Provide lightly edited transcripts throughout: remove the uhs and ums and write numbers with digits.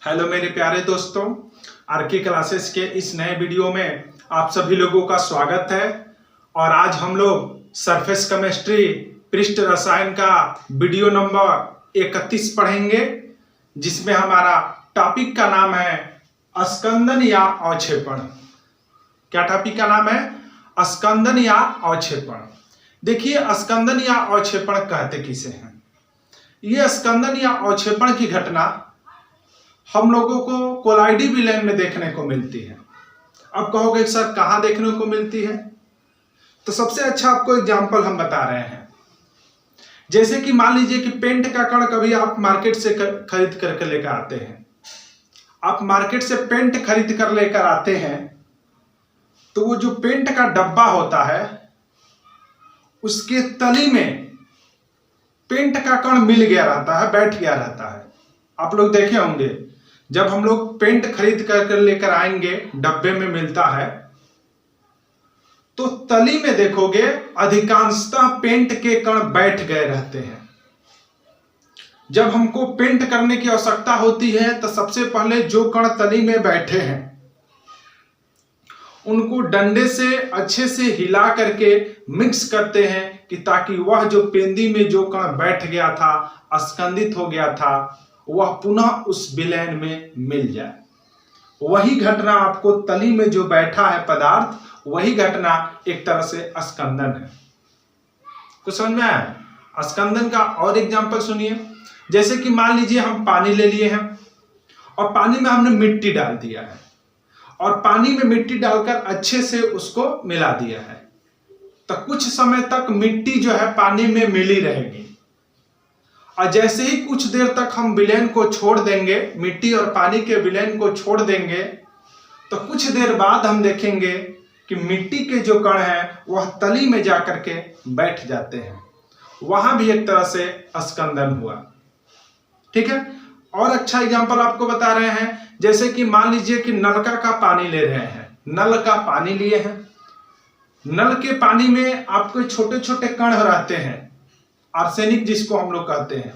Hello मेरे प्यारे दोस्तों, आरके क्लासेस के इस नए वीडियो में आप सभी लोगों का स्वागत है। और आज हम लोग सरफेस केमिस्ट्री पृष्ठ रसायन का वीडियो नंबर 31 पढ़ेंगे, जिसमें हमारा टॉपिक का नाम है अस्कंदन या अवक्षेपण। क्या टॉपिक का नाम है? अस्कंदन या अवक्षेपण। देखिए, अस्कंदन या अवक्षेपण कहते किसे हैं? ये स्कंदन या अवक्षेपण की घटना हम लोगों को कोलाइडी विलयन में देखने को मिलती है। अब कहोगे सर कहाँ देखने को मिलती है? तो सबसे अच्छा आपको एग्जांपल हम बता रहे हैं। जैसे कि मान लीजिए कि पेंट का कण कभी आप मार्केट से खरीद करके लेकर आते हैं। आप मार्केट से पेंट खरीद कर लेकर आते हैं तो वो जो पेंट का डब्बा होता है उसके तली में पेंट का कण मिल गया रहता है, बैठ गया रहता है। आप लोग देखे होंगे, जब हम लोग पेंट खरीद कर लेकर आएंगे, डब्बे में मिलता है, तो तली में देखोगे अधिकांशतः पेंट के कण बैठ गए रहते हैं। जब हमको पेंट करने की आवश्यकता होती है तो सबसे पहले जो कण तली में बैठे हैं उनको डंडे से अच्छे से हिला करके मिक्स करते हैं कि ताकि वह जो पेंदी में जो कण बैठ गया था, अस्कंदित हो गया था, वह पुनः उस विलयन में मिल जाए। वही घटना आपको तली में जो बैठा है पदार्थ, वही घटना एक तरह से अस्कंदन है। कुछ समझ में आया? अस्कंदन का और एग्जांपल सुनिए। जैसे कि मान लीजिए हम पानी ले लिए हैं और पानी में हमने मिट्टी डाल दिया है और पानी में मिट्टी डालकर अच्छे से उसको मिला दिया है, तो कुछ समय तक मिट्टी जो है पानी में मिली रहेगी। और जैसे ही कुछ देर तक हम विलयन को छोड़ देंगे, मिट्टी और पानी के विलयन को छोड़ देंगे, तो कुछ देर बाद हम देखेंगे कि मिट्टी के जो कण हैं वह तली में जाकर के बैठ जाते हैं। वहां भी एक तरह से अस्कंदन हुआ। ठीक है। और अच्छा एग्जांपल आपको बता रहे हैं। जैसे कि मान लीजिए कि नलका का पानी ले रहे हैं, नल का पानी लिए हैं, नल के पानी में आपको छोटे छोटे कण रहते हैं, आर्सेनिक जिसको हम लोग कहते हैं।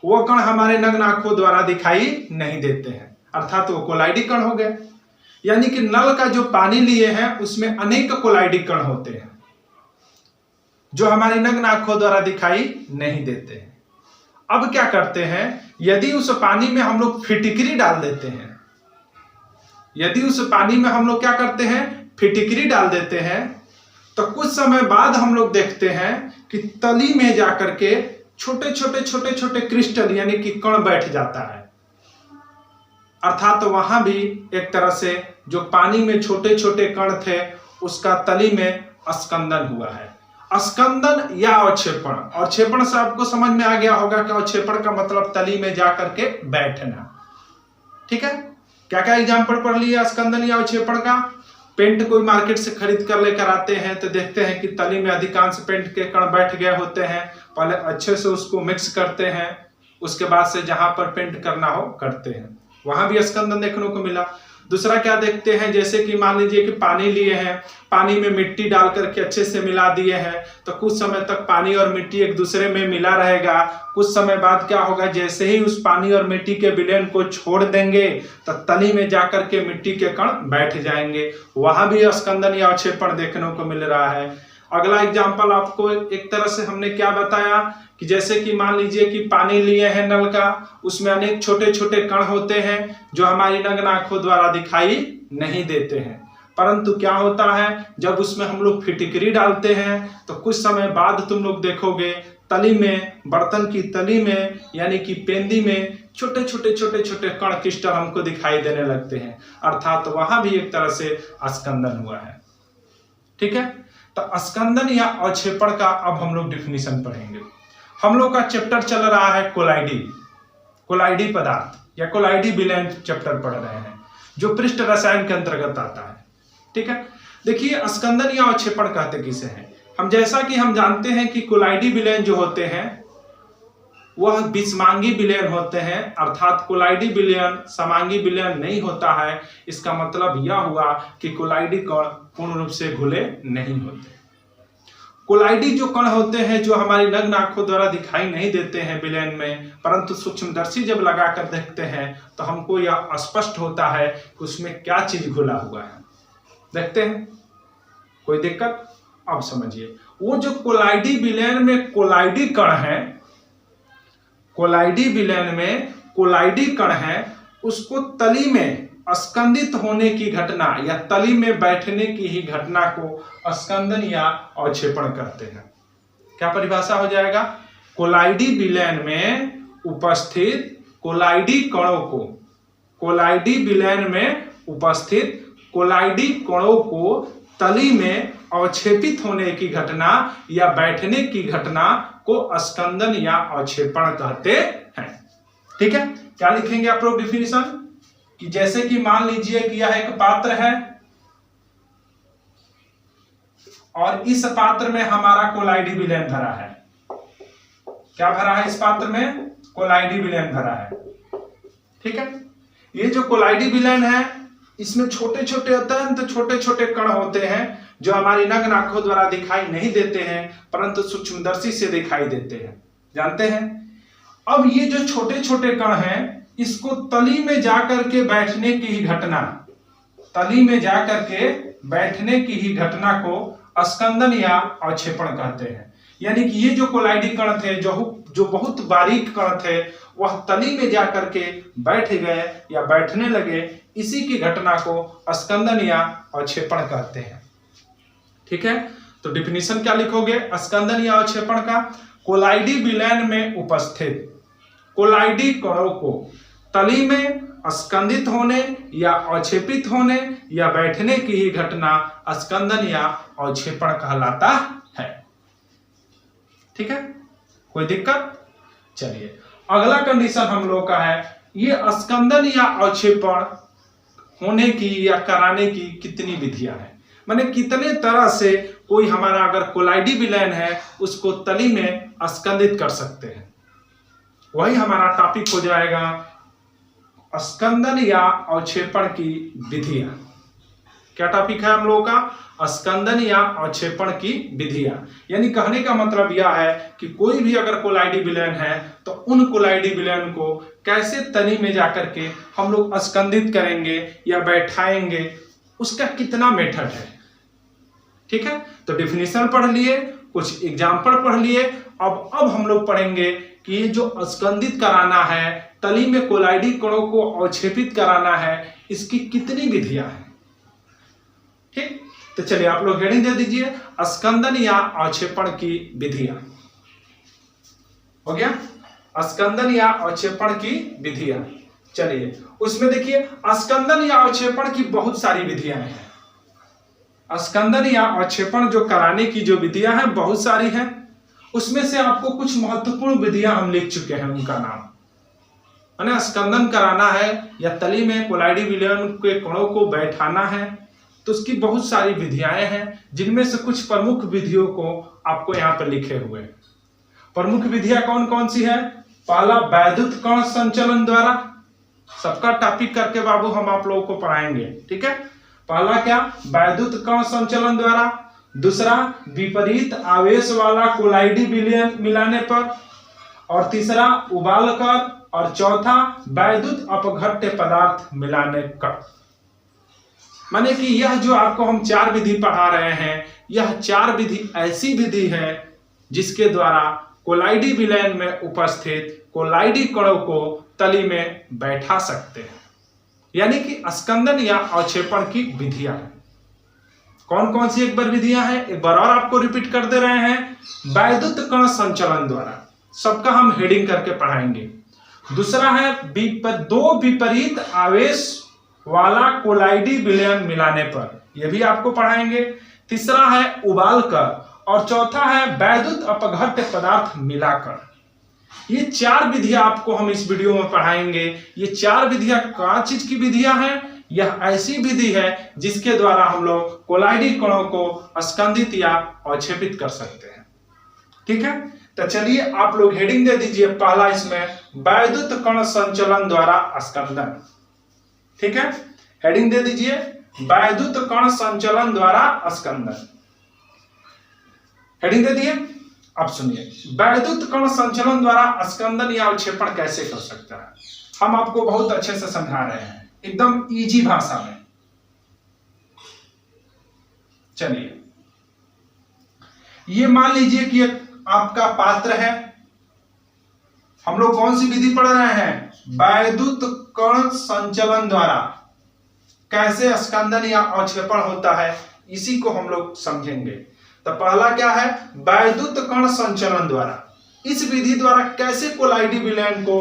वो कण हमारे नग्न आंखों द्वारा दिखाई नहीं देते हैं, अर्थात वो कोलाइडी कण हो गए। यानी कि नल का जो पानी लिए हैं उसमें अनेक कोलाइडी कण होते हैं जो हमारी नग्न आंखों द्वारा दिखाई नहीं देते हैं। अब क्या करते हैं, यदि उस पानी में हम लोग फिटकरी डाल देते हैं, यदि उस पानी में हम लोग क्या करते हैं, फिटकरी डाल देते हैं, तो कुछ समय बाद हम लोग देखते हैं कि तली में जाकर के छोटे छोटे क्रिस्टल यानी कि कण बैठ जाता है। अर्थात वहां भी एक तरह से जो पानी में छोटे छोटे कण थे उसका तली में अस्कंदन हुआ है। अस्कंदन या अवक्षेपण। अवक्षेपण से आपको समझ में आ गया होगा कि अवक्षेपण का मतलब तली में जाकर के बैठना। ठीक है। क्या क्या एग्जाम्पल पढ़ लिया अस्कंदन या अवक्षेपण का? पेंट कोई मार्केट से खरीद कर लेकर आते हैं तो देखते हैं कि तली में अधिकांश पेंट के कण बैठ गए होते हैं। पहले अच्छे से उसको मिक्स करते हैं, उसके बाद से जहां पर पेंट करना हो करते हैं। वहां भी अस्कंदन देखने को मिला। दूसरा क्या देखते हैं, जैसे कि मान लीजिए कि पानी लिए हैं, पानी में मिट्टी डाल करके अच्छे से मिला दिए हैं, तो कुछ समय तक पानी और मिट्टी एक दूसरे में मिला रहेगा। कुछ समय बाद क्या होगा, जैसे ही उस पानी और मिट्टी के विलयन को छोड़ देंगे तो तली में जाकर के मिट्टी के कण बैठ जाएंगे। वहां भी अस्कंदन या अवक्षेपण देखने को मिल रहा है। अगला एग्जाम्पल आपको एक तरह से हमने क्या बताया कि जैसे कि मान लीजिए कि पानी लिए हैं नल का, उसमें अनेक छोटे छोटे कण होते हैं जो हमारी नग्न आंखों द्वारा दिखाई नहीं देते हैं। परंतु क्या होता है, जब उसमें हम लोग फिटकरी डालते हैं तो कुछ समय बाद तुम लोग देखोगे तली में, बर्तन की तली में यानी कि पेंदी में छोटे छोटे कण क्रिस्टल हमको दिखाई देने लगते हैं। अर्थात वहां भी एक तरह से अस्कंदन हुआ है। ठीक है। तो अस्कंदन या अवक्षेपण का अब हम लोग डिफिनीशन पढ़ेंगे। हम लोग का चैप्टर चल रहा है कोलाइडी पदार्थ या कोलाइडी विलयन चैप्टर पढ़ रहे हैं, जो पृष्ठ रसायन के अंतर्गत आता है। ठीक है। देखिए, अस्कंदन या अवक्षेपण कहते किसे हैं? हम जैसा कि हम जानते हैं कि कोलाइडी विलयन जो होते हैं वह विषमांगी विलयन होते हैं, अर्थात कोलाइडी विलयन समांगी विलयन नहीं होता है। इसका मतलब यह हुआ कि कोलाइडी कण पूर्ण रूप से घुले नहीं होते। कोलाइडी जो कण होते हैं जो हमारी नग्न आंखों द्वारा दिखाई नहीं देते हैं विलयन में, परंतु सूक्ष्मदर्शी जब लगाकर देखते हैं तो हमको यह स्पष्ट होता है कि उसमें क्या चीज घुला हुआ है। देखते हैं, कोई दिक्कत? अब समझिए, वो जो कोलाइडी विलयन में कोलाइडी कण है, कोलाइडी विलयन में कोलाइडी कण है, उसको तली में स्कंदित होने की घटना या तली में बैठने की ही घटना को स्कंदन या अवक्षेपण कहते हैं। क्या परिभाषा हो जाएगा? कोलाइडी विलयन में उपस्थित कोलाइडी कणों को, कोलाइडी विलयन में उपस्थित कोलाइडी कणों को तली में अवक्षेपित होने की घटना या बैठने की घटना को स्कंदन या अवक्षेपण कहते हैं। ठीक है, क्या लिखेंगे आप लोग डिफिनीशन? कि जैसे कि मान लीजिए कि यह एक पात्र है और इस पात्र में हमारा कोलाइडी विलयन भरा है। क्या भरा है इस पात्र में? कोलाइडी विलयन भरा है। ठीक है, ये जो कोलाइडी विलयन है इसमें छोटे छोटे अत्यंत छोटे छोटे कण होते हैं जो हमारी नग्न आंखों द्वारा दिखाई नहीं देते हैं परंतु सूक्ष्मदर्शी से दिखाई देते हैं। जानते हैं? अब ये जो छोटे छोटे कण हैं इसको तली में जाकर के बैठने की ही घटना, तली में जाकर के बैठने की ही घटना को स्कंदन या अवक्षेपण कहते हैं। यानी कि ये जो कोलाइडी कण थे जो बहुत बारीक कण थे वह तली में जाकर के बैठ गए या बैठने लगे, इसी की घटना को स्कंदन या अवक्षेपण कहते हैं। ठीक है, तो डिफिनीशन क्या लिखोगे स्कंदन या अवक्षेपण का? कोलाइडी विलयन में उपस्थित कोलाइडी कणों को तली में स्कंदित होने या अवक्षेपित होने या बैठने की ही घटना स्कंदन या अवक्षेपण कहलाता है। ठीक है, कोई दिक्कत? चलिए, अगला कंडीशन हम लोग का है, ये स्कंदन या अवक्षेपण होने की या कराने की कितनी विधियां हैं, माने कितने तरह से कोई हमारा अगर कोलाइडी विलयन है उसको तली में स्कंदित कर सकते हैं। वही हमारा टॉपिक हो जाएगा स्कंदन या अवक्षेपण की विधियां। क्या टॉपिक है हम लोगों का? स्कंदन या अवक्षेपण की विधियां। यानी कहने का मतलब यह है कि कोई भी अगर कोलाइडी विलयन है तो उन कोलाइडी विलयन को कैसे तली में जाकर के हम लोग स्कंदित करेंगे या बैठाएंगे, उसका कितना मेथड है। ठीक है, तो डिफिनीशन पढ़ लिए, कुछ एग्जाम्पल पढ़ लिए। अब हम लोग पढ़ेंगे कि ये जो स्कंदित कराना है, तली में कोलाइडी कणों को अवक्षेपित कराना है, इसकी कितनी विधियां हैं। ठीक, तो चलिए आप लोग हेडिंग दे दीजिए स्कंदन या अवक्षेपण की विधियां। हो गया, स्कंदन या अवक्षेपण की विधियां। चलिए उसमें देखिए स्कंदन या अवक्षेपण की बहुत सारी विधियां हैं। स्कंदन या अवक्षेपण जो कराने की जो विधियां हैं बहुत सारी हैं, उसमें से आपको कुछ महत्वपूर्ण विधियां हम लिख चुके हैं, उनका नाम माने स्कंदन कराना है या तली में कोलाइडी विलयन के कणों को बैठाना है तो उसकी बहुत सारी विधियां हैं, जिनमें से कुछ प्रमुख विधियों को आपको यहाँ पर लिखे हुए। प्रमुख विधियां कौन कौन सी है? पहला वैद्युत कण संचलन द्वारा, सबका टॉपिक करके बाबू हम आप लोगों को पढ़ाएंगे। ठीक है, पहला क्या? वैद्युत कण संचलन द्वारा। दूसरा विपरीत आवेश वाला कोलाइडी विलयन मिलाने पर। और तीसरा उबालकर। और चौथा वैद्युत अपघट्य पदार्थ मिलाने का। माने कि यह जो आपको हम चार विधि पढ़ा रहे हैं, यह चार विधि ऐसी विधि है जिसके द्वारा कोलाइडी विलयन में उपस्थित कोलाइडी कणों को तली में बैठा सकते हैं। यानी कि स्कंदन या अवक्षेपण की विधियां हैं। कौन कौन सी एक बार विधियां हैं, एक बार और आपको रिपीट कर दे रहे हैं। वैद्युत कण संचलन द्वारा, सबका हम हेडिंग करके पढ़ाएंगे। दूसरा है दो विपरीत आवेश वाला कोलाइडी विलयन मिलाने पर, यह भी आपको पढ़ाएंगे। तीसरा है उबालकर। और चौथा है वैद्युत अपघट्य पदार्थ मिलाकर। ये चार विधियां आपको हम इस वीडियो में पढ़ाएंगे। ये चार विधियां कौन चीज की विधियां हैं? यह ऐसी विधि है जिसके द्वारा हम लोग कोलाइडी कणों को स्कंदित या अवक्षेपित कर सकते हैं। ठीक है, तो चलिए आप लोग हेडिंग दे दीजिए पहला इसमें वैद्युत कण संचलन द्वारा स्कंदन। ठीक है, हेडिंग दे दीजिए वैद्युत कण संचलन द्वारा स्कंदन। हेडिंग दे दिए। अब सुनिए, वैद्युत कण संचलन द्वारा स्कंदन या अवक्षेपण कैसे कर सकता है। हम आपको बहुत अच्छे से समझा रहे हैं, एकदम इजी भाषा में। चलिए, ये मान लीजिए कि एक आपका पात्र है। हम लोग कौन सी विधि पढ़ रहे हैं, वैद्युत कण संचलन द्वारा कैसे स्कंदन या अवक्षेपण होता है, इसी को हम लोग समझेंगे। तो पहला क्या है, वैद्युत कण संचलन द्वारा, इस विधि द्वारा कैसे कोलाइडी विलयन को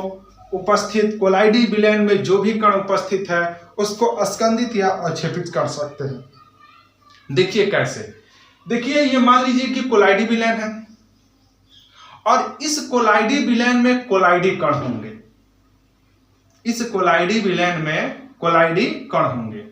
उपस्थित, कोलाइडी विलयन में जो भी कण उपस्थित है उसको स्कंदित या अवक्षेपित कर सकते हैं। देखिए कैसे, देखिए ये मान लीजिए कि कोलाइडी विलयन है और इस कोलाइडी विलयन में कोलाइडी कण होंगे। इस कोलाइडी विलयन में कोलाइडी कण होंगे।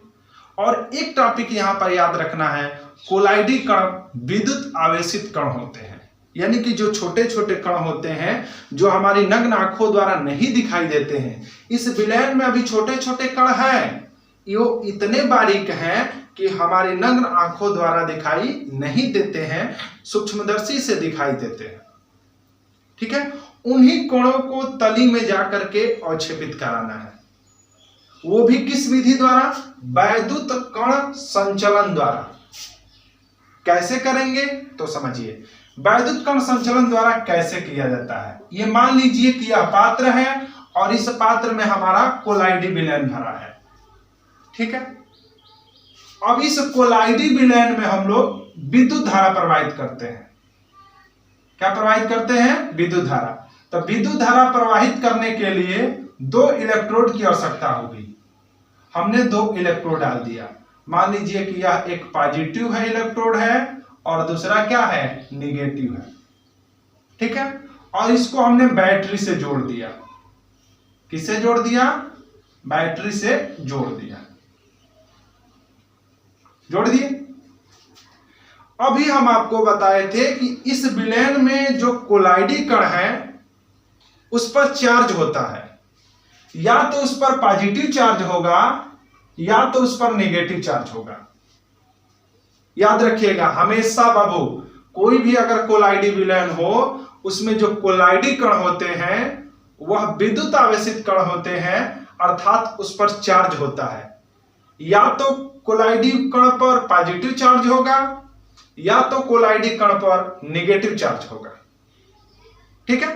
और एक टॉपिक यहां पर याद रखना है, कोलाइडी कण विद्युत आवेशित कण होते हैं, यानी कि जो छोटे छोटे कण होते हैं जो हमारी नग्न आंखों द्वारा नहीं दिखाई देते हैं। इस विलयन में अभी छोटे छोटे कण हैं, यो इतने बारीक हैं कि हमारी नग्न आंखों द्वारा दिखाई नहीं देते हैं, सूक्ष्मदर्शी से दिखाई देते हैं। ठीक है, उन्हीं कणों को तली में जाकर के अवक्षेपित कराना है, वो भी किस विधि द्वारा, वैद्युत कण संचलन द्वारा। कैसे करेंगे तो समझिए, वैद्युत कण संचलन द्वारा कैसे किया जाता है। ये मान लीजिए कि यह पात्र है और इस पात्र में हमारा कोलाइडी विलयन भरा है। ठीक है, अब इस कोलाइडी विलयन में हम लोग विद्युत धारा प्रवाहित करते हैं। क्या प्रवाहित करते हैं, विद्युत धारा। तो विद्युत धारा प्रवाहित करने के लिए 2 इलेक्ट्रोड की आवश्यकता होगी। हमने 2 इलेक्ट्रोड डाल दिया। मान लीजिए कि यह एक पॉजिटिव है इलेक्ट्रोड है और दूसरा क्या है, निगेटिव है। ठीक है, और इसको हमने बैटरी से जोड़ दिया। किससे जोड़ दिया, बैटरी से जोड़ दिया, जोड़ दिए। अभी हम आपको बताए थे कि इस विलयन में जो कोलाइडी कण है उस पर चार्ज होता है, या तो उस पर पॉजिटिव चार्ज होगा या तो उस पर नेगेटिव चार्ज होगा। याद रखिएगा हमेशा बाबू, कोई भी अगर कोलाइडी विलयन हो उसमें जो कोलाइडी कण होते हैं वह विद्युत आवेशित कण होते हैं, अर्थात उस पर चार्ज होता है। या तो कोलाइडी कण पर पॉजिटिव चार्ज होगा या तो कोलाइडी कण पर नेगेटिव चार्ज होगा। ठीक है,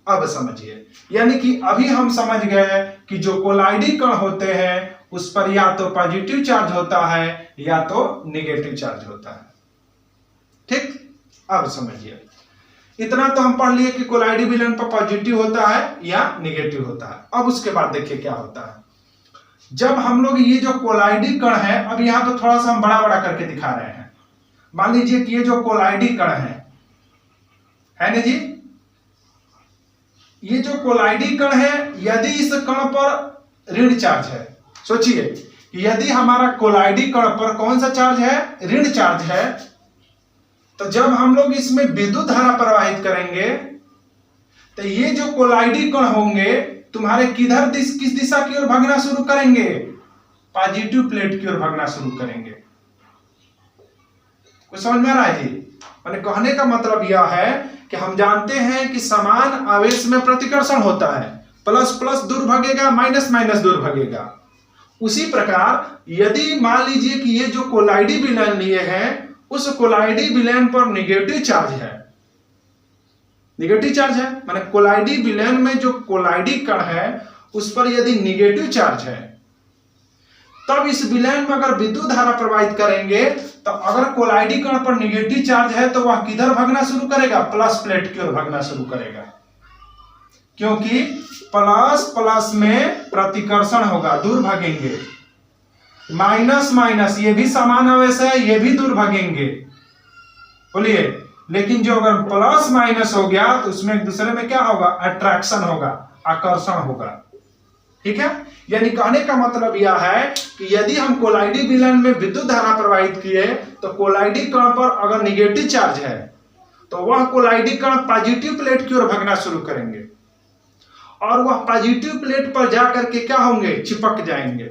अब समझिए, यानी कि अभी हम समझ गए कि जो कोलाइडी कण होते हैं उस पर या तो पॉजिटिव चार्ज होता है या तो नेगेटिव चार्ज होता है। ठीक, अब समझिए, इतना तो हम पढ़ लिए कि कोलाइडी विलयन पर पॉजिटिव होता है या नेगेटिव होता है। अब उसके बाद देखिए क्या होता है, जब हम लोग ये जो कोलाइडी कण है, अब यहां तो थोड़ा सा हम बड़ा बड़ा करके दिखा रहे हैं। मान लीजिए कि ये जो कोलाइडी कण है ना जी, ये जो कोलाइडी कण है, यदि इस कण पर ऋण चार्ज है, सोचिए कि यदि हमारा कोलाइडी कण पर कौन सा चार्ज है, ऋण चार्ज है, तो जब हम लोग इसमें विद्युत धारा प्रवाहित करेंगे तो ये जो कोलाइडी कण होंगे तुम्हारे किधर किस दिशा की ओर भागना शुरू करेंगे, पॉजिटिव प्लेट की ओर भागना शुरू करेंगे। कुछ समझ में आ रहा है जी? मैंने कहने का मतलब यह है कि हम जानते हैं कि समान आवेश में प्रतिकर्षण होता है, प्लस प्लस दूर भागेगा, माइनस माइनस दूर भागेगा। उसी प्रकार यदि मान लीजिए कि ये जो कोलाइडी विलयन लिए हैं उस कोलाइडी विलयन पर नेगेटिव चार्ज है, नेगेटिव चार्ज है, माने कोलाइडी विलयन में जो कोलाइडी कण है उस पर यदि नेगेटिव चार्ज है, तब इस विलयन में अगर विद्युत धारा प्रवाहित करेंगे तो अगर कोलाइडी कण पर नेगेटिव चार्ज है तो वह किधर भागना शुरू करेगा, प्लस प्लेट की ओर भागना शुरू करेगा, क्योंकि प्लस प्लस में प्रतिकर्षण होगा, दूर भागेंगे। माइनस माइनस ये भी समान आवेश है, ये भी दूर भागेंगे, बोलिए। लेकिन जो अगर प्लस माइनस हो गया तो उसमें एक दूसरे में क्या होगा, अट्रैक्शन होगा, आकर्षण होगा। ठीक है, यानी कहने का मतलब यह है कि यदि हम कोलाइडी विलयन में विद्युत धारा प्रवाहित किए तो कोलाइडी कण पर अगर नेगेटिव चार्ज है तो वह कोलाइडी कण पॉजिटिव प्लेट की ओर भागना शुरू करेंगे और वह पॉजिटिव प्लेट पर जाकर के क्या होंगे, चिपक जाएंगे।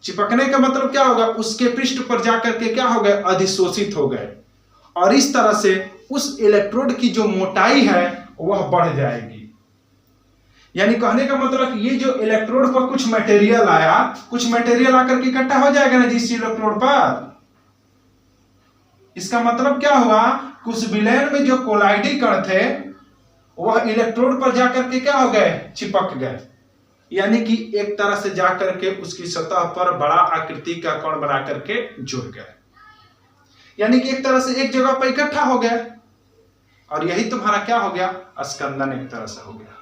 चिपकने का मतलब क्या होगा, उसके पृष्ठ पर जाकर के क्या हो गए, अधिशोषित हो गए। और इस तरह से उस इलेक्ट्रोड की जो मोटाई है वह बढ़ जाएगी। यानी कहने का मतलब ये जो इलेक्ट्रोड पर कुछ मटेरियल आया, कुछ मटेरियल आकर के इकट्ठा हो जाएगा ना जिस इलेक्ट्रोड पर, इसका मतलब क्या हुआ कि उस विलयन में जो कोलाइडी कण थे वह इलेक्ट्रोड पर जाकर के क्या हो गए, चिपक गए। यानी कि एक तरह से जाकर के उसकी सतह पर बड़ा आकृति का कण बना करके जुड़ गए, यानी कि एक तरह से एक जगह पर इकट्ठा हो गए। और यही तुम्हारा क्या हो गया, स्कंदन एक तरह से हो गया।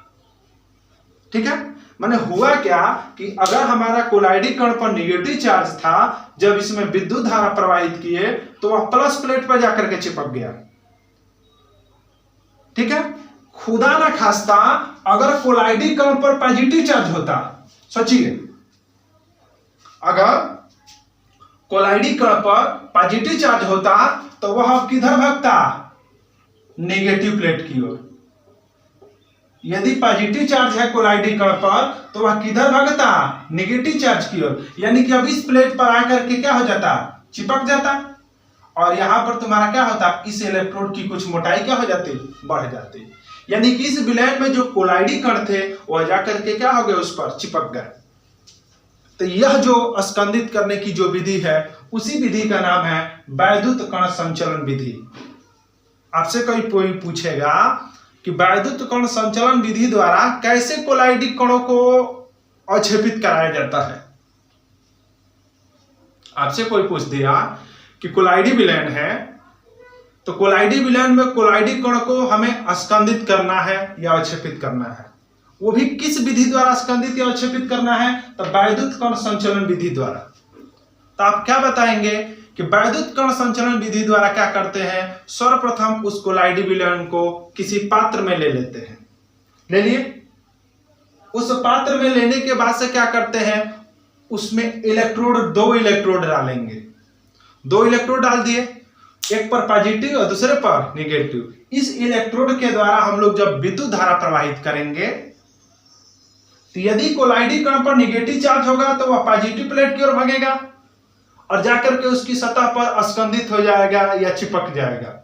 ठीक है, माने हुआ क्या कि अगर हमारा कोलाइडी कण पर निगेटिव चार्ज था, जब इसमें विद्युत धारा प्रवाहित किए तो वह प्लस प्लेट पर जाकर के चिपक गया। ठीक है, खुदा ना खास्ता अगर कोलाइडी कण पर पॉजिटिव चार्ज होता, सोचिए अगर कोलाइडी कण पर पॉजिटिव चार्ज होता तो वह अब किधर भागता, नेगेटिव प्लेट की ओर। यदि पॉजिटिव चार्ज है कोलाइडी कण पर तो वह किधर भागता, नेगेटिव चार्ज की ओर। यानी कि अब इस प्लेट पर आकर के क्या हो जाता, चिपक जाता। और यहां पर तुम्हारा क्या होता, इस इलेक्ट्रोड की कुछ मोटाई क्या हो जाती, बढ़ जाती। यानी कि इस विलयन में जो कोलाइडी कण थे वह जाकर के क्या हो गए, उस पर चिपक गए। तो यह जो स्कंदित करने की जो विधि है उसी विधि का नाम है वैद्युत कण संचलन विधि। आपसे कोई पूछेगा कि वैद्युत कण संचलन विधि द्वारा कैसे कोलाइडी कणों को अवक्षेपित कराया जाता है। आपसे कोई पूछ दिया कि कोलाइडी विलयन है, तो कोलाइडी विलयन में कोलाइडी कण को हमें स्कंदित करना है या अवक्षेपित करना है, वो भी किस विधि द्वारा स्कंदित या अवक्षेपित करना है, तो वैद्युत कण संचलन विधि द्वारा। तो आप क्या बताएंगे कि वैद्युत कण संचलन विधि द्वारा क्या करते हैं, सर्वप्रथम उस कोलाइडी विलयन को किसी पात्र में ले लेते हैं, ले लिए। उस पात्र में लेने के बाद से क्या करते हैं, उसमें इलेक्ट्रोड, 2 इलेक्ट्रोड डालेंगे। 2 इलेक्ट्रोड डाल दिए, एक पर पॉजिटिव और दूसरे पर निगेटिव। इस इलेक्ट्रोड के द्वारा हम लोग जब विद्युत धारा प्रवाहित करेंगे तो यदि कोलाइडी कण पर निगेटिव चार्ज होगा तो वह पॉजिटिव प्लेट की ओर भागेगा और जाकर के उसकी सतह पर स्कंदित हो जाएगा या चिपक जाएगा।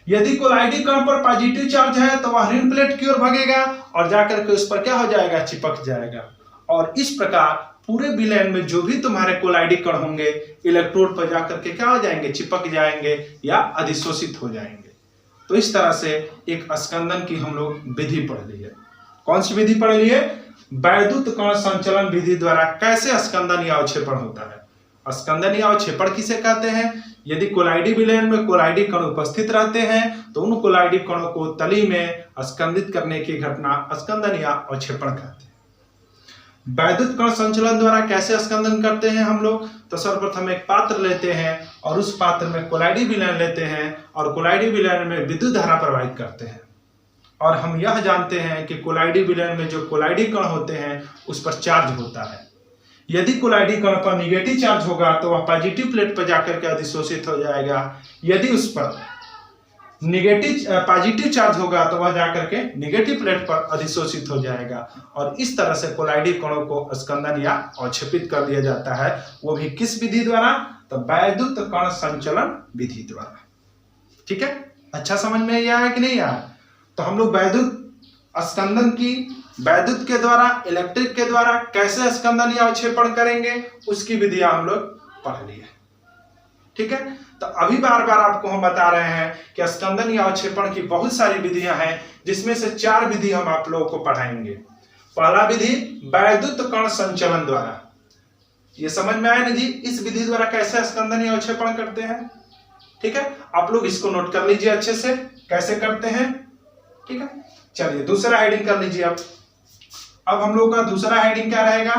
यदि कोलाइडी कण पर पॉजिटिव चार्ज है तो वह ऋण प्लेट की ओर भागेगा और जाकर के उस पर क्या हो जाएगा, चिपक जाएगा। और इस प्रकार पूरे विलयन में जो भी तुम्हारे कोलाइडी कण होंगे इलेक्ट्रोड पर जाकर के क्या हो जाएंगे, चिपक जाएंगे या अधिशोषित हो जाएंगे। तो इस तरह से एक स्कंदन की हम लोग विधि पढ़ ली है। कौन सी विधि पढ़ ली है, वैद्युत कण संचलन विधि द्वारा कैसे स्कंदन या अवक्षेपण होता है। स्कंदन या अवक्षेपण किसे कहते हैं, यदि कोलाइडी विलयन में कोलाइडी कण उपस्थित रहते हैं तो उन कोलाइडी कणों को तली में स्कंदित करने की घटना स्कंदन या अवक्षेपण कहते हैं। वैद्युत कण संचलन द्वारा कैसे स्कंदन करते हैं हम लोग, तो सर्वप्रथम एक पात्र लेते हैं और उस पात्र में कोलाइडी विलयन लेते हैं और कोलाइडी विलयन में विद्युत धारा प्रवाहित करते हैं। और हम यह जानते हैं कि कोलाइडी विलयन में जो कोलाइडी कण होते हैं उस पर चार्ज होता है। यदि कोलाइडी कण पर निगेटिव चार्ज होगा तो वह पॉजिटिव प्लेट पर जाकर के अधिशोषित हो जाएगा। यदि उस पर पॉजिटिव चार्ज होगा तो वह जाकर के निगेटिव प्लेट पर अधिशोषित हो जाएगा। और इस तरह से कोलाइडी कणों को स्कंदन या अवक्षेपित कर दिया जाता है, वो भी किस विधि द्वारा, तो वैद्युत कण संचलन विधि द्वारा। ठीक है, अच्छा समझ में आया कि नहीं आया। तो हम लोग वैद्युत स्कंदन की वैद्युत के द्वारा, इलेक्ट्रिक के द्वारा कैसे स्कंदन या अवक्षेपण करेंगे उसकी विधियां हम लोग पढ़ ली है। ठीक है, तो अभी बार बार आपको हम बता रहे हैं कि स्कंदन या अवक्षेपण की बहुत सारी विधियां हैं, जिसमें से 4 विधि हम आप लोगों को पढ़ाएंगे। पहला विधि वैद्युत कण संचलन द्वारा, ये समझ में आया ना जी, इस विधि द्वारा कैसे स्कंदन या अवक्षेपण करते हैं। ठीक है, आप लोग इसको नोट कर लीजिए अच्छे से कैसे करते हैं। ठीक है, चलिए दूसरा हेडिंग कर लीजिए। अब हम लोग का दूसरा हेडिंग क्या रहेगा,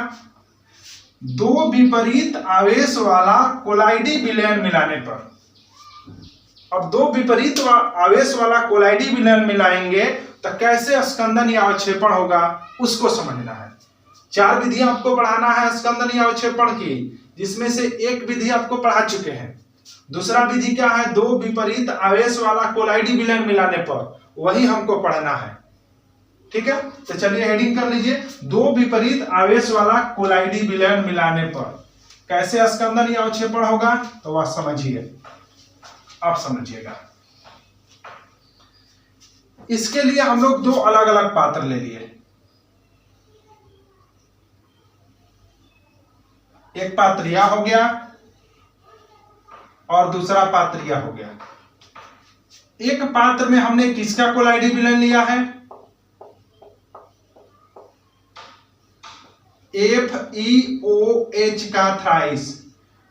2 विपरीत आवेश वाला कोलाइडी विलयन मिलाने पर। अब 2 विपरीत आवेश वाला कोलाइडी विलयन मिलाएंगे तो कैसे स्कंदन या अवक्षेपण होगा उसको समझना है। 4 विधियां आपको पढ़ाना है स्कंदन या अवक्षेपण की, जिसमें से एक विधि आपको पढ़ा चुके हैं। दूसरा विधि क्या है, 2 विपरीत आवेश वाला कोलाइडी विलयन मिलाने पर, वही हमको पढ़ना है। ठीक है, तो चलिए हेडिंग कर लीजिए, 2 विपरीत आवेश वाला कोलाइडी विलयन मिलाने पर कैसे स्कंदन या अवक्षेपण होगा, तो वह समझिए, आप समझिएगा। इसके लिए हम लोग दो अलग अलग पात्र ले लिए। एक पात्र यह हो गया और दूसरा पात्र यह हो गया। एक पात्र में हमने किसका कोलाइडी विलयन लिया है? FeOH का थ्राइस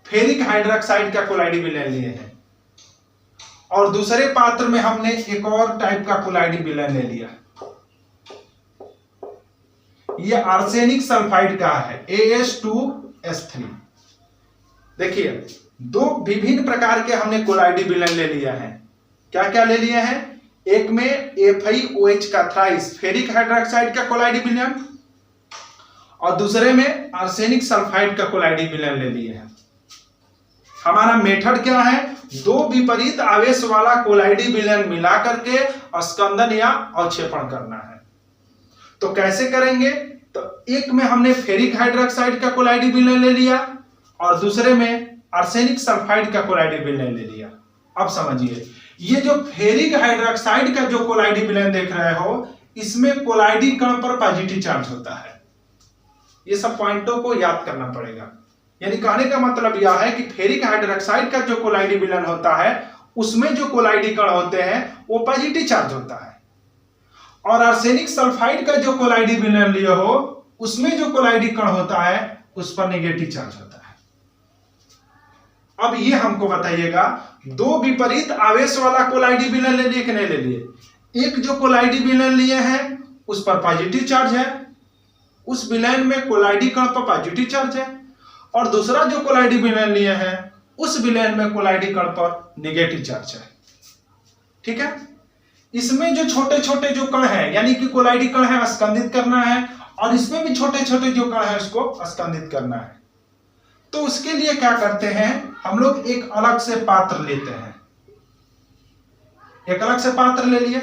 फेरिक हाइड्रोक्साइड का कोलाइडी विलयन लिए हैं, और दूसरे पात्र में हमने एक और टाइप का कोलाइडी विलयन ले लिया। ये आर्सेनिक सल्फाइड का है AS2S3। देखिए, दो विभिन्न प्रकार के हमने कोलाइडी विलयन ले लिया है। क्या क्या ले लिए हैं? एक में FeOH का थ्राइस फेरिक हाइड्रोक्साइड का कोलाइडी विलयन, और दूसरे में आर्सेनिक सल्फाइड का कोलाइडी विलयन ले लिए हैं। हमारा मेथड क्या है? दो विपरीत आवेश वाला कोलाइडी विलयन मिला करके स्कंदन या अवक्षेपण करना है। तो कैसे करेंगे? तो एक में हमने फेरिक हाइड्रोक्साइड का कोलाइडी विलयन ले लिया और दूसरे में आर्सेनिक सल्फाइड का कोलाइडी विलयन ले लिया। अब समझिए, ये जो फेरिक हाइड्रोक्साइड का जो कोलाइडी विलयन देख रहे हो, इसमें कोलाइडी कण पर पॉजिटिव चार्ज होता है। ये सब पॉइंटों को याद करना पड़ेगा। यानी कहने का मतलब यह है कि फेरिक हाइड्रोक्साइड का जो कोलाइडी विलयन होता है, उसमें जो कोलाइडी कण होते हैं वो पॉजिटिव चार्ज होता है, और आर्सेनिक सल्फाइड का जो कोलाइडी विलयन लिए हो, उसमें जो कोलाइडी कण होता है उस पर नेगेटिव चार्ज होता है। अब ये हमको बताइएगा, दो विपरीत आवेश वाला कोलाइडी विलयन ले लिए कि नहीं ले लिए? एक जो कोलाइडी विलयन लिए हैं उस पर पॉजिटिव चार्ज है, उस विलयन में कोलाइडी कण पर पॉजिटिव चार्ज है, और दूसरा जो कोलाइडी विलयन लिए हैं उस विलयन में कोलाइडी कण पर नेगेटिव चार्ज है। ठीक है? इसमें जो छोटे छोटे जो कण है, यानी कि कोलाइडी कण है, स्कंदित करना है, और इसमें भी छोटे छोटे जो कण है उसको स्कंदित करना है। तो उसके लिए क्या करते हैं, हम लोग एक अलग से पात्र लेते हैं। एक अलग से पात्र ले लिए,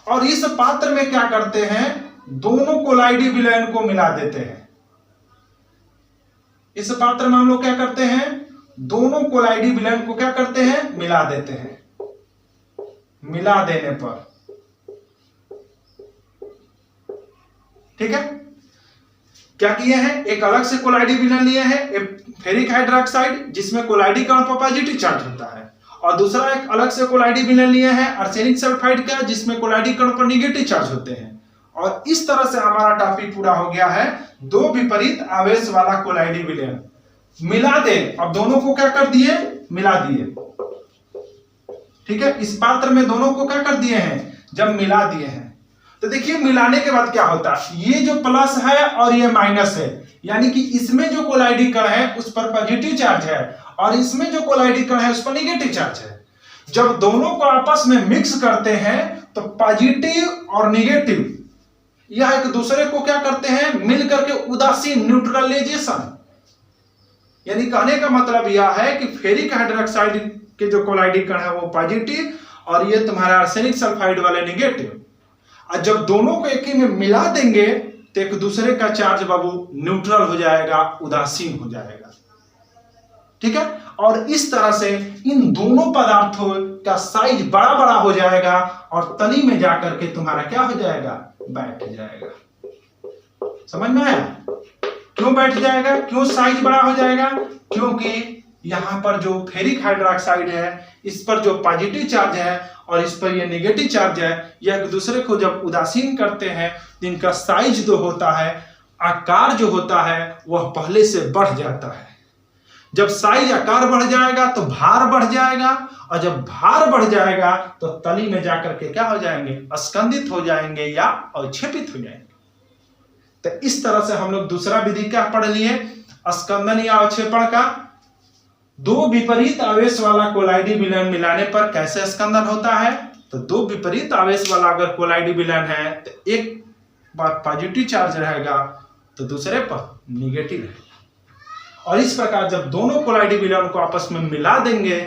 और इस पात्र में क्या करते हैं, दोनों कोलाइडी विलयन को मिला देते हैं। इस पात्र में हम लोग क्या करते हैं, दोनों कोलाइडी विलयन को क्या करते हैं, मिला देते हैं। मिला देने पर, ठीक है, क्या किए हैं, एक अलग से कोलाइडी विलयन लिए हैं फेरिक हाइड्रोक्साइड जिसमें कोलाइडी कण पर पॉजिटिव चार्ज होता है, और दूसरा एक अलग से कोलाइडी विलयन लिए हैं आर्सेनिक सल्फाइड का जिसमें कोलाइडी कण पर नेगेटिव चार्ज होते हैं। और इस तरह से हमारा टॉपिक पूरा हो गया है, दो विपरीत आवेश वाला कोलाइडी विलयन मिला दे। अब दोनों को क्या कर दिए, मिला दिए। ठीक है, इस पात्र में दोनों को क्या कर दिए हैं, जब मिला दिए हैं तो देखिए मिलाने के बाद क्या होता है, ये जो प्लस है और ये माइनस है, यानी कि इसमें जो कोलाइडी कण है उस पर पॉजिटिव चार्ज है और इसमें जो कोलाइडी कण है उस पर नेगेटिव चार्ज है। जब दोनों को आपस में मिक्स करते हैं तो पॉजिटिव और नेगेटिव यह एक दूसरे को क्या करते हैं, मिल करके उदासीन न्यूट्रलाइजेशन, यानी कहने का मतलब यह है कि फेरिक हाइड्रोक्साइड के जो कोलाइडी कण है वो पॉजिटिव और ये तुम्हारा आर्सेनिक सल्फाइड वाले नेगेटिव। और जब दोनों को एक ही में मिला देंगे तो एक दूसरे का चार्ज बाबू न्यूट्रल हो जाएगा, उदासीन हो जाएगा। ठीक है, और इस तरह से इन दोनों पदार्थों का साइज बड़ा बड़ा हो जाएगा और तली में जाकर के तुम्हारा क्या हो जाएगा, बैठ जाएगा। समझ में आया? क्यों बैठ जाएगा, क्यों साइज बड़ा हो जाएगा? क्योंकि यहां पर जो फेरिक हाइड्रोक्साइड है इस पर जो पॉजिटिव चार्ज है और इस पर ये नेगेटिव चार्ज है, यह एक दूसरे को जब उदासीन करते हैं तो इनका साइज जो होता है, आकार जो होता है वह पहले से बढ़ जाता है। जब साइज आकार बढ़ जाएगा तो भार बढ़ जाएगा, और जब भार बढ़ जाएगा तो तली में जाकर के क्या हो जाएंगे, स्कंदित हो जाएंगे या अवक्षेपित हो जाएंगे। तो इस तरह से हम लोग दूसरा विधि क्या पढ़ लिए, स्कंदन या अवक्षेपण का। दो विपरीत आवेश वाला कोलाइडी विलयन मिलाने पर कैसे स्कंदन होता है, तो दो विपरीत आवेश वाला अगर कोलाइडी विलयन है तो एक बार पॉजिटिव चार्ज रहेगा तो दूसरे पर निगेटिव रहेगा, और इस प्रकार जब दोनों कोलाइडी विलयन को आपस में मिला देंगे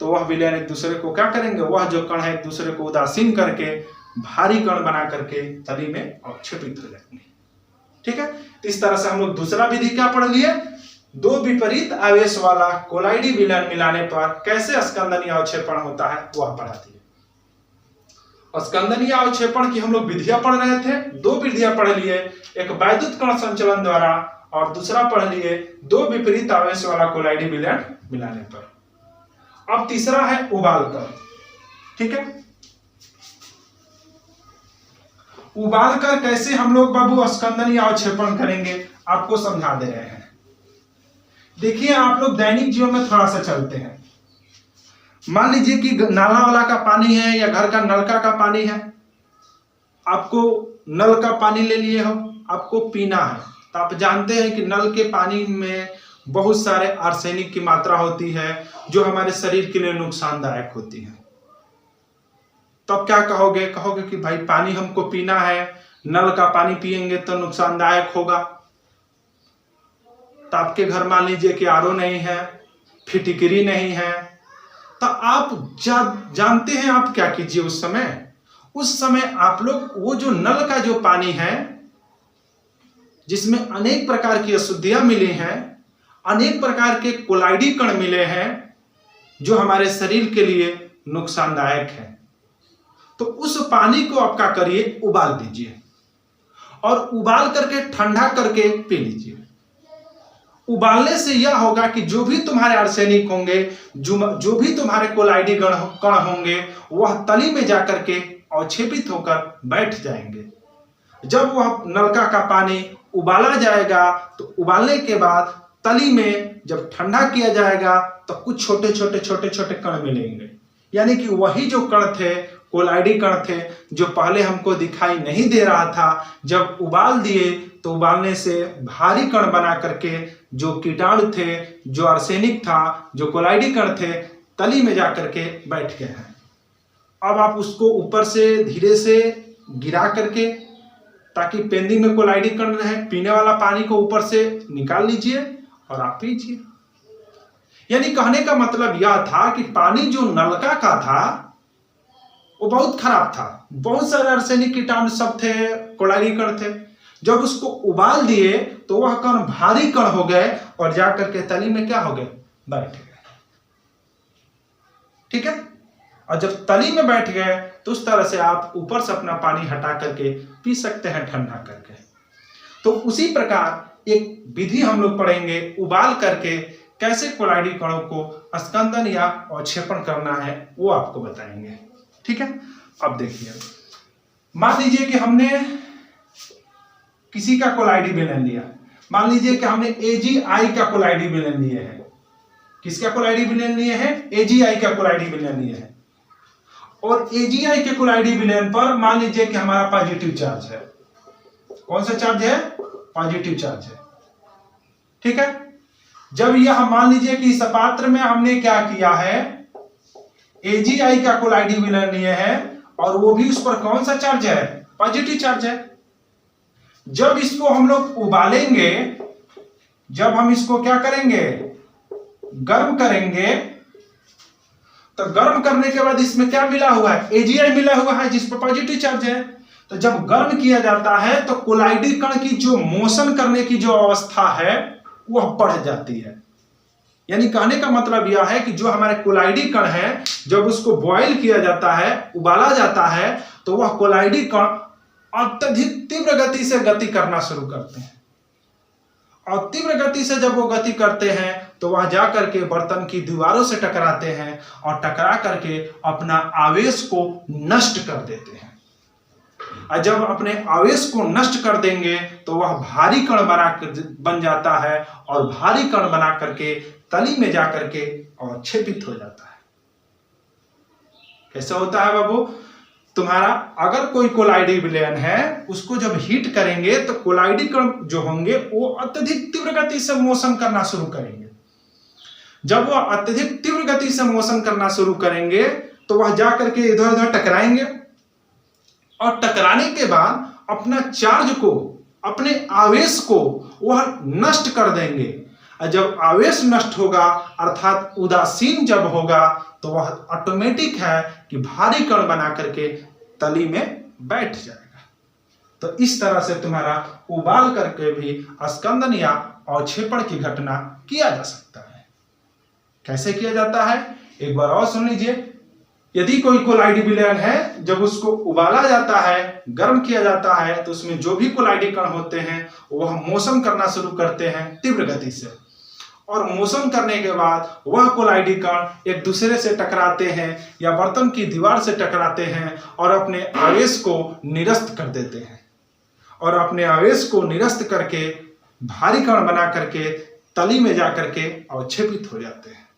तो वह विलयन एक दूसरे को क्या करेंगे, वह जो कण है एक दूसरे को उदासीन करके भारी कण बना करके तली में अवक्षेपित हो जाएंगे। ठीक है, तो इस तरह से हम लोग दूसरा विधि क्या पढ़ लिए, दो विपरीत आवेश वाला कोलाइडी विलयन मिलाने पर कैसे स्कंदन या अवक्षेपण होता है वह पढ़ा दिए। स्कंदन या अवक्षेपण की हम लोग विधियां पढ़ रहे थे। दो विधियां पढ़ लिए, एक वैद्युत कण संचलन द्वारा और दूसरा पढ़ लिए दो विपरीत आवेश वाला कोलाइडी विलयन मिलाने पर। अब तीसरा है उबाल कर। ठीक है, उबाल कर कैसे हम लोग बाबू स्कंदन या अवक्षेपण करेंगे आपको समझा दे रहे हैं। देखिए, आप लोग दैनिक जीवन में थोड़ा सा चलते हैं। मान लीजिए कि नाला वाला का पानी है या घर का नलका का पानी है, आपको नल का पानी ले लिए हो, आपको पीना है, तो आप जानते हैं कि नल के पानी में बहुत सारे आर्सेनिक की मात्रा होती है जो हमारे शरीर के लिए नुकसानदायक होती है। तो अब क्या कहोगे? कहोगे कि भाई पानी हमको पीना है, नल का पानी पिएंगे तो नुकसानदायक होगा। तो आपके घर मान लीजिए कि आरओ नहीं है, फिटकरी नहीं है, तो आप जानते हैं आप क्या कीजिए उस समय आप लोग वो जो नल का जो पानी है जिसमें अनेक प्रकार की अशुद्धियां मिली हैं, अनेक प्रकार के कोलाइडी कण मिले हैं जो हमारे शरीर के लिए नुकसानदायक है, तो उस पानी को आप क्या करिए? उबाल दीजिए और उबाल करके ठंडा करके पी लीजिए। उबालने से यह होगा कि जो भी तुम्हारे आर्सेनिक होंगे, जो भी तुम्हारे कोलाइडी कण होंगे, वह तली में जाकर के अवक्षेपित होकर बैठ जाएंगे। जब वह नलका का पानी उबाला जाएगा तो उबालने के बाद तली में जब ठंडा किया जाएगा तो कुछ छोटे छोटे कण मिलेंगे, यानी कि वही जो कण थे, कोलाइडी कण थे, जो पहले हमको दिखाई नहीं दे रहा था, जब उबाल दिए तो उबालने से भारी कण बना करके जो कीटाणु थे, जो आर्सेनिक था, जो कोलाइडी कण थे, तली में जाकर के बैठ गए हैं। अब आप उसको ऊपर से धीरे से गिरा करके, ताकि पेंदी में कोलाइडी कण रहे, पीने वाला पानी को ऊपर से निकाल लीजिए और आप पीजिए। यानी कहने का मतलब यह था कि पानी जो नलका का था वो बहुत खराब था, बहुत सारे आर्सेनिक कीटाणु सब थे, कोलाइडी कण थे। जब उसको उबाल दिए तो वह कण भारी कण हो गए और जाकर के तली में क्या हो गए? बैठ गए। ठीक है, और जब तली में बैठ गए तो उस तरह से आप ऊपर से अपना पानी हटा करके पी सकते हैं ठंडा करके। तो उसी प्रकार एक विधि हम लोग पढ़ेंगे, उबाल करके कैसे कोलाइडी कणों को स्कंदन या अवक्षेपण करना है वो आपको बताएंगे। ठीक है, अब देखिए, मान लीजिए कि हमने किसी का कोलाइडी विलयन लिया। मान लीजिए कि हमने AgI का कोलाइडी विलयन लिए है। किसका कोलाइडी विलयन लिए हैं? AgI का कोलाइडी विलयन लिए हैं। और AgI के कोलाइडी विलयन पर मान लीजिए कि हमारा पॉजिटिव चार्ज है। कौन सा चार्ज है? पॉजिटिव चार्ज है। ठीक है, जब यह मान लीजिए कि इस पात्र में हमने क्या किया है? AgI का कोलाइडी विलयन लिए हैं और वो भी उस पर कौन सा चार्ज है? पॉजिटिव चार्ज है। जब इसको हम लोग उबालेंगे, जब हम इसको क्या करेंगे? गर्म करेंगे, तो गर्म करने के बाद इसमें क्या मिला हुआ है? AgI मिला हुआ है जिस पर पॉजिटिव चार्ज है। तो जब गर्म किया जाता है तो कोलाइडी कण की जो मोशन करने की जो अवस्था है वह बढ़ जाती है। यानी कहने का मतलब यह है कि जो हमारे कोलाइडी कण है, जब उसको बॉयल किया जाता है, उबाला जाता है, तो वह कोलाइडी कण अत्यधिक तीव्र गति से गति करना शुरू करते हैं। और तीव्र गति से जब वो गति करते हैं तो वह जाकर के बर्तन की दीवारों से टकराते हैं और टकरा करके अपना आवेश को नष्ट कर देते हैं। और जब अपने आवेश को नष्ट कर देंगे तो वह भारी कण बन जाता है और भारी कण बना करके तली में जाकर के और क्षेपित हो जाता है। कैसा होता है बाबू? तुम्हारा अगर कोई कोलाइडी विलयन है, उसको जब हीट करेंगे तो कोलाइडी कण जो होंगे वो अत्यधिक तीव्र गति से मोशन करना शुरू करेंगे। जब वह अत्यधिक तीव्र गति से मोशन करना शुरू करेंगे तो वह जाकर के इधर उधर टकराएंगे और टकराने के बाद अपना चार्ज को, अपने आवेश को वह नष्ट कर देंगे। और जब आवेश नष्ट होगा अर्थात उदासीन जब होगा तो वह ऑटोमेटिक है कि भारी कण बना करके तली में बैठ जाएगा। तो इस तरह से तुम्हारा उबाल करके भी स्कंदन या अवक्षेपण की घटना किया जा सकता है। कैसे किया जाता है एक बार और सुन लीजिए। यदि कोई कोलाइडी विलयन है, जब उसको उबाला जाता है, गर्म किया जाता है, तो उसमें जो भी कोलाइडी कण होते हैं वह मोशन करना शुरू करते हैं तीव्र गति से, और मोशन करने के बाद वह कोलाइडी कण एक दूसरे से टकराते हैं या बर्तन की दीवार से टकराते हैं और अपने आवेश को निरस्त कर देते हैं, और अपने आवेश को निरस्त करके भारी कण बना करके तली में जा करके अवक्षेपित हो जाते हैं।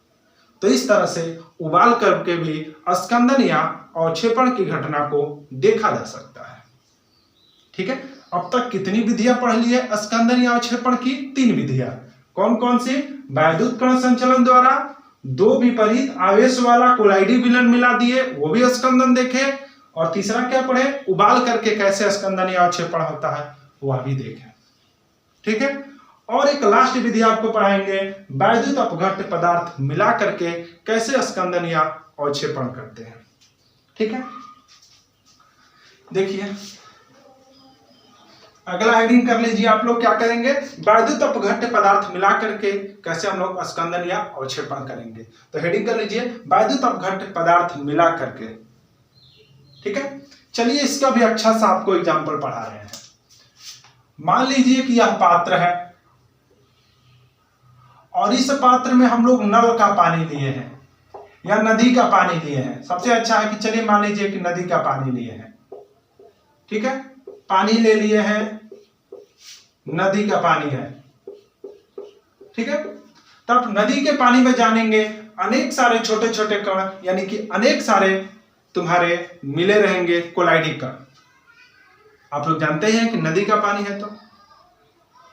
तो इस तरह से उबाल करके भी अस्कंदन या अवक्षेपण की घटना को देखा जा सकता है। ठीक है, अब तक कितनी विधियां पढ़ ली है अस्कंदन या अवक्षेपण की? 3 विधियां। कौन कौन सी? वैद्युत कण संचलन द्वारा, 2 विपरीत आवेश वाला कोलाइडी विलयन मिला दिए, वो भी अस्कंदन देखे, और तीसरा क्या पढ़े? उबाल करके कैसे अस्कंदन या अवक्षेपण होता है, वह भी देखे। ठीक है, और एक लास्ट विधि आपको पढ़ाएंगे, वैद्युत अपघट्य पदार्थ मिला करके कैसे अस्कंदन या अवक्षेपण करते हैं। ठीक है, देखिए अगला हेडिंग कर लीजिए आप लोग, क्या करेंगे? वैद्युत अपघट्य पदार्थ मिला करके कैसे हम लोग अस्कंदन या अवक्षेपण करेंगे। तो हेडिंग कर लीजिए, वैद्युत अपघट्य पदार्थ मिला करके। ठीक है, चलिए इसका भी अच्छा सा आपको एग्जाम्पल पढ़ा रहे हैं। मान लीजिए कि यह पात्र है और इस पात्र में हम लोग नल का पानी लिए हैं या नदी का पानी लिए हैं। सबसे अच्छा है कि चलिए मान लीजिए कि नदी का पानी लिए हैं। ठीक है, पानी ले लिए हैं, नदी का पानी है। ठीक है, तब नदी के पानी में जानेंगे अनेक सारे छोटे छोटे कण, यानी कि अनेक सारे तुम्हारे मिले रहेंगे कोलाइडी कण। आप लोग जानते हैं कि नदी का पानी है,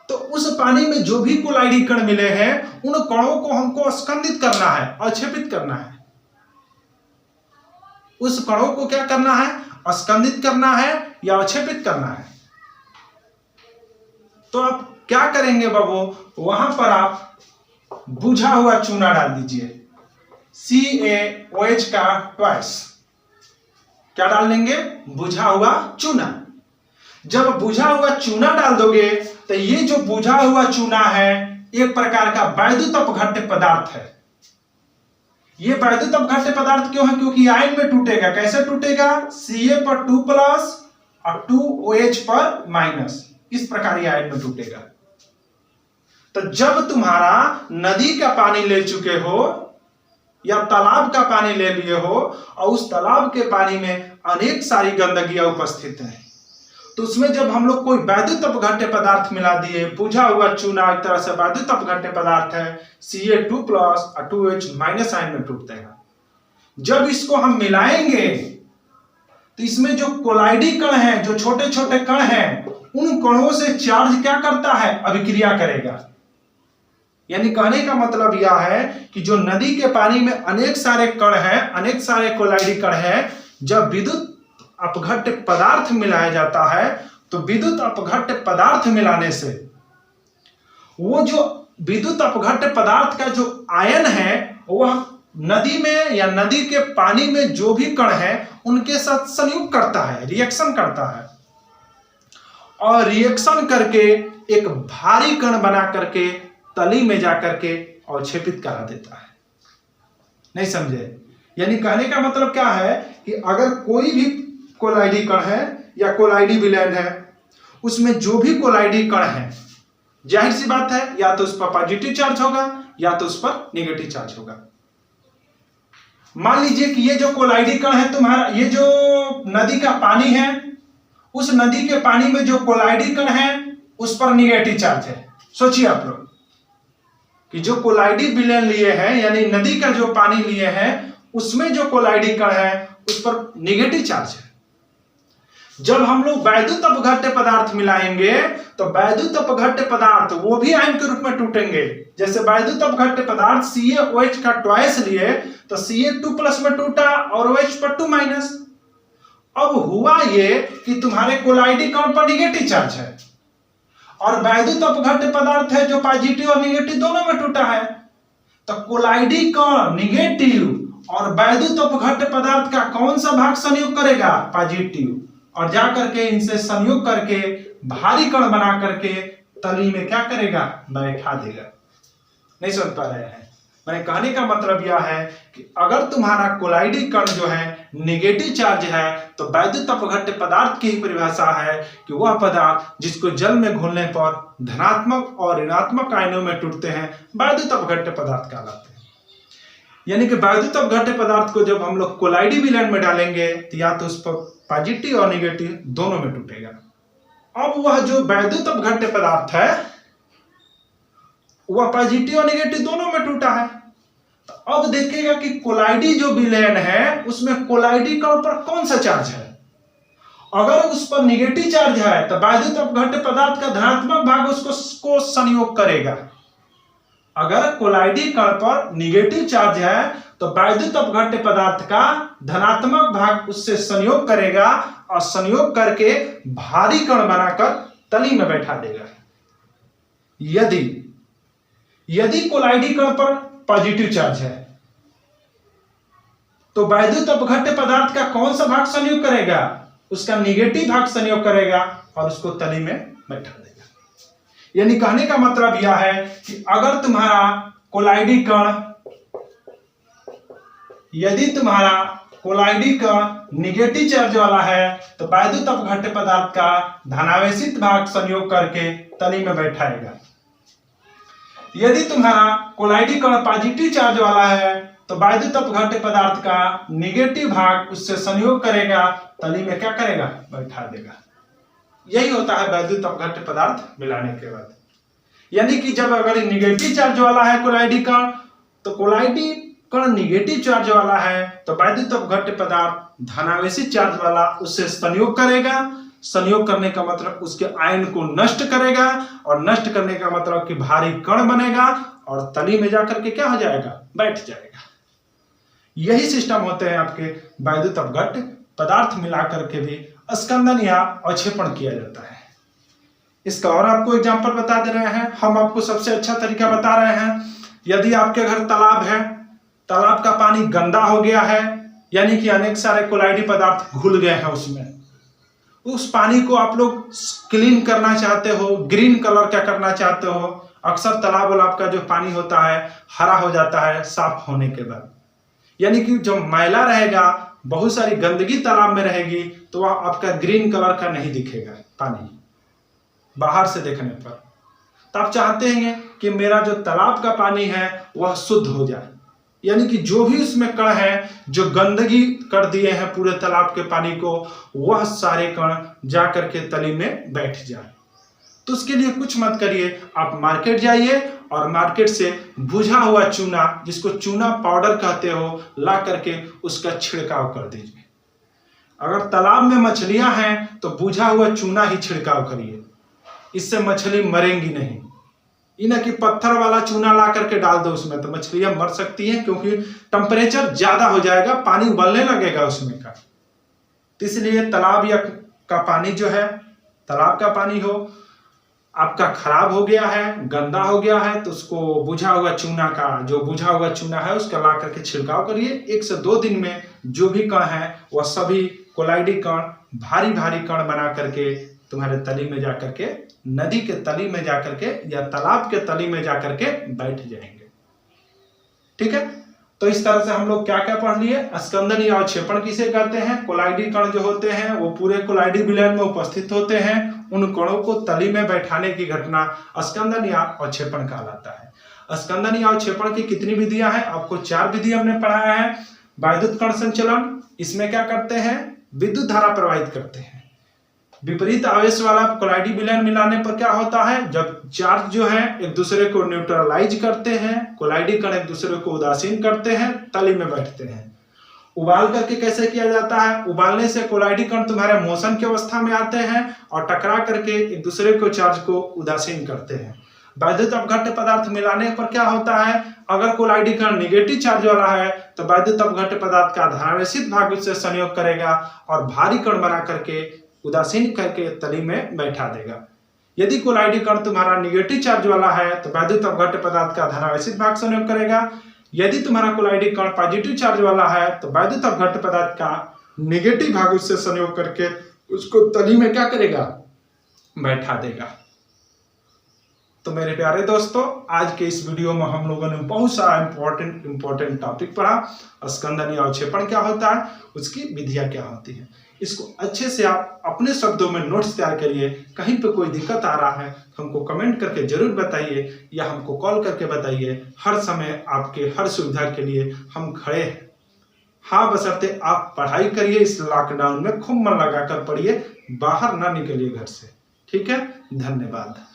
तो उस पानी में जो भी कोलाइडी कण मिले हैं उन कणों को हमको अस्कंदित करना है, अवक्षेपित करना है। उस कणों को क्या करना है? अस्कंदित करना है या अवक्षेपित करना है। तो आप क्या करेंगे बाबू? वहां पर आप बुझा हुआ चूना डाल दीजिए, CaOH का ट्वाइस। क्या डाल देंगे? बुझा हुआ चूना। जब बुझा हुआ चूना डाल दोगे तो ये जो बुझा हुआ चूना है एक प्रकार का वैद्युत अपघट्य पदार्थ है। ये वैद्युत अपघट्य पदार्थ क्यों है? क्योंकि आयन में टूटेगा। कैसे टूटेगा? Ca पर 2 प्लस और 2OH पर माइनस, इस प्रकार ये आयन में टूटेगा। तो जब तुम्हारा नदी का पानी ले चुके हो या तालाब का पानी ले लिए हो और उस तालाब के पानी में अनेक सारी गंदगियां उपस्थित हैं, तो उसमें जब हम लोग कोई वैद्युत अपघट्य पदार्थ मिला दिए, बुझा हुआ चूना एक तरह से वैद्युत अपघट्य पदार्थ है, Ca2 प्लस और 2H माइनस आयन में टूटते हैं। जब इसको हम मिलाएंगे तो इसमें जो कोलाइडी कण हैं, जो छोटे छोटे कण हैं, उन कणों से चार्ज क्या करता है? अभिक्रिया करेगा। यानी कहने का मतलब यह है कि जो नदी के पानी में अनेक सारे कण हैं, अनेक सारे कोलाइडी कण हैं, जब विद्युत अपघट्य पदार्थ मिलाया जाता है तो विद्युत अपघट्य पदार्थ मिलाने से वो जो विद्युत अपघट्य पदार्थ का जो आयन है वह नदी में या नदी के पानी में जो भी कण है उनके साथ संयुक्त करता है, रिएक्शन करता है, और रिएक्शन करके एक भारी कण बना करके तली में जाकर के अवक्षेपित करा देता है। नहीं समझे? यानी कहने का मतलब क्या है कि अगर कोई भी कोलाइडी कण है या कोलाइडी विलयन है, उसमें जो भी कोलाइडी कण है, जाहिर सी बात है या तो उस पर पॉजिटिव चार्ज होगा या तो उस पर नेगेटिव चार्ज होगा। मान लीजिए कि ये जो कोलाइडी कण है तुम्हारा, ये जो नदी का पानी है, उस नदी के पानी में जो कोलाइडी कण है उस पर नेगेटिव चार्ज है। सोचिए आप लोग कि जो कोलाइडी विलयन लिए हैं, यानी नदी का जो पानी लिए हैं, उसमें जो कोलाइडी कण है उस पर नेगेटिव चार्ज है। जब हम लोग वैद्युत अपघट्य पदार्थ मिलाएंगे तो वैद्युत अपघट्य पदार्थ वो भी आयन के रूप में टूटेंगे। जैसे वैद्युत अपघट्य पदार्थ CaOH का ट्वाइस लिए तो Ca2 प्लस में टूटा और OH पर 2 माइनस। अब हुआ ये कि तुम्हारे कोलाइडी कण पर नेगेटिव चार्ज है और वैद्युत अपघट्य पदार्थ है जो पॉजिटिव और नेगेटिव दोनों में टूटा है। तो कोलाइडी कण नेगेटिव और वैद्युत अपघट्य पदार्थ का कौन सा भाग संयोग करेगा? पॉजिटिव, और जाकर के इनसे संयोग करके भारी कण बना करके तली में क्या करेगा? बैठा देगा। नहीं समझ पा रहे हैं? मैंने कहने का मतलब यह है कि अगर तुम्हारा कोलाइडी कण जो है नेगेटिव चार्ज है तो वैद्युत अपघट्य पदार्थ की ही परिभाषा है कि वह पदार्थ जिसको जल में घुलने पर धनात्मक और ऋणात्मक आयनों में टूटते हैं वैद्युत अपघट्य पदार्थ कहलाते हैं। यानी कि वैद्युत अपघट्य पदार्थ को जब हम लोग कोलाइडी विलयन में डालेंगे तो या तो उस पर पॉजिटिव और नेगेटिव दोनों में टूटेगा। अब वह जो वैद्युत अपघट्य पदार्थ है वह पॉजिटिव और नेगेटिव दोनों में टूटा है। तो अब देखिएगा कि कोलाइडी जो विलयन है उसमें कोलाइडी कण पर कौन सा चार्ज है। अगर उस पर नेगेटिव चार्ज है तो वैद्युत अपघट्य पदार्थ का धनात्मक भाग उसको संयोग करेगा। अगर कोलाइडी कण पर नेगेटिव चार्ज है तो वैद्युत अपघट्य पदार्थ का धनात्मक भाग उससे संयोग करेगा और संयोग करके भारी कण बनाकर तली में बैठा देगा। यदि कोलाइडी कण पर पॉजिटिव चार्ज है तो वैद्युत अपघट्य पदार्थ का कौन सा भाग संयोग करेगा, उसका नेगेटिव भाग संयोग करेगा और उसको तली में बैठा देगा। यानी कहने का मतलब यह है कि अगर तुम्हारा कोलाइडी कण नेगेटिव चार्ज वाला है तो वैद्युत अपघट्य पदार्थ का धनावेशित भाग संयोग करके तली में बैठाएगा। यदि तुम्हारा कोलाइडी कण पॉजिटिव चार्ज वाला है तो वैद्युत अपघट्य पदार्थ का नेगेटिव भाग उससे संयोग करेगा, तली में क्या करेगा, बैठा देगा। यही होता है वैद्युत अपघट्य पदार्थ मिलाने के बाद। यानी कि जब अगर नेगेटिव चार्ज वाला है कोलाइडी कण तो कोलाइडी कण नेगेटिव चार्ज वाला है तो वैद्युत अपघट्य पदार्थ धनावेशित चार्ज वाला उससे संयोग करेगा। संयोग करने का मतलब उसके आयन को नष्ट करेगा और नष्ट करने का मतलब कि भारी कण बनेगा और तली में जाकर के क्या हो जाएगा, बैठ जाएगा। यही सिस्टम होते हैं आपके वैद्युत अपघट्य पदार्थ मिला करके भी स्कंदन या अवक्षेपण किया जाता है। इसका और आपको एग्जांपल बता दे रहे हैं। हम आपको सबसे अच्छा तरीका बता रहे हैं। यदि आपके घर तालाब है, तालाब का पानी गंदा हो गया है, यानी कि अनेक सारे कोलाइडी पदार्थ घुल गए हैं उसमें, उस पानी को आप लोग क्लीन करना चाहते हो, ग्रीन कलर का करना चाहते हो। अक्सर तालाब वाला आपका जो पानी होता है हरा हो जाता है साफ होने के बाद। यानी कि जो मैला रहेगा, बहुत सारी गंदगी तालाब में रहेगी तो वह आपका ग्रीन कलर का नहीं दिखेगा पानी बाहर से देखने पर। तो आप चाहते हैं कि मेरा जो तालाब का पानी है वह शुद्ध हो जाए, यानी कि जो भी उसमें कण है जो गंदगी कर दिए हैं पूरे तालाब के पानी को, वह सारे कण जा करके तली में बैठ जाए। तो उसके लिए कुछ मत करिए, आप मार्केट जाइए और मार्केट से भुजा हुआ चूना, जिसको चूना पाउडर कहते हो, ला करके उसका छिड़काव कर दीजिए। अगर तालाब में मछलियां हैं तो भुजा हुआ चूना ही छिड़काव करिए, इससे मछली मरेंगी नहीं। इन्हें कि पत्थर वाला चूना ला करके डाल दो उसमें तो मछलियां मर सकती हैं, क्योंकि टेम्परेचर ज्यादा हो जाएगा, पानी उबलने लगेगा उसमें का। तो इसलिए तालाब या का पानी जो है, तालाब का पानी हो, आपका खराब हो गया है, गंदा हो गया है, तो उसको बुझा हुआ चूना का, जो बुझा हुआ चूना है उसका ला करके छिड़काव करिए। 1 से 2 दिन में जो भी कण है वह सभी कोलाइडी कण भारी भारी कण बना करके तुम्हारे तली में जाकर के, नदी के तली में जाकर के या तालाब के तली में जाकर के बैठ जाएंगे। ठीक है, तो इस तरह से हम लोग क्या क्या पढ़ लिए। स्कंदन या अवक्षेपण किसे कहते हैं। कोलाइडी कण जो होते हैं वो पूरे कोलाइडी विलयन में उपस्थित होते हैं, उन कणों को तली में बैठाने की घटना स्कंदन या अवक्षेपण कहलाता है। स्कंदन या अवक्षेपण की कितनी विधियां हैं, आपको 4 विधि हमने पढ़ाया है। वैद्युत कण संचलन, इसमें क्या करते हैं, विद्युत धारा प्रवाहित करते हैं। विपरीत आवेश वाला कोलाइडी विलयन मिलाने पर क्या होता है, जब चार्ज जो है एक दूसरे को न्यूट्रलाइज करते हैं, कोलाइडी कण एक दूसरे को उदासीन करते हैं, तली में बैठते हैं। उबाल करके कैसे किया जाता है, उबालने से कोलाइडी कण तुम्हारे मोशन की अवस्था में आते हैं और टकरा करके एक दूसरे को चार्ज को उदासीन करते हैं। वैद्युत अपघट्य पदार्थ मिलाने पर क्या होता है, अगर कोलाइडी कण नेगेटिव चार्ज वाला है तो वैद्युत अपघट्य पदार्थ का धनावेशित भाग उससे संयोग करेगा और भारी कण बना करके उदासीन करके तली में बैठा देगा। यदि कोलाइडी कण तुम्हारा नेगेटिव चार्ज वाला है तो वैद्युत अपघट्य पदार्थ का धनावेशित भाग संयोग करेगा। यदि तुम्हारा कोलाइडी कण पॉजिटिव चार्ज वाला है तो वैद्युत अपघट्य पदार्थ का नेगेटिव भाग उससे संयोग करके उसको तली में क्या करेगा, बैठा देगा। तो मेरे प्यारे दोस्तों, आज के इस वीडियो में हम लोगों ने बहुत सारा इंपॉर्टेंट टॉपिक पढ़ा। स्कंदन या अवक्षेपण क्या होता है, उसकी विधियां क्या होती है। इसको अच्छे से आप अपने शब्दों में नोट्स तैयार करिए। कहीं पे कोई दिक्कत आ रहा है हमको कमेंट करके जरूर बताइए या हमको कॉल करके बताइए। हर समय आपके हर सुविधा के लिए हम खड़े हैं। हाँ, बशर्ते आप पढ़ाई करिए, इस लॉकडाउन में खूब मन लगाकर पढ़िए, बाहर ना निकलिए घर से। ठीक है, धन्यवाद।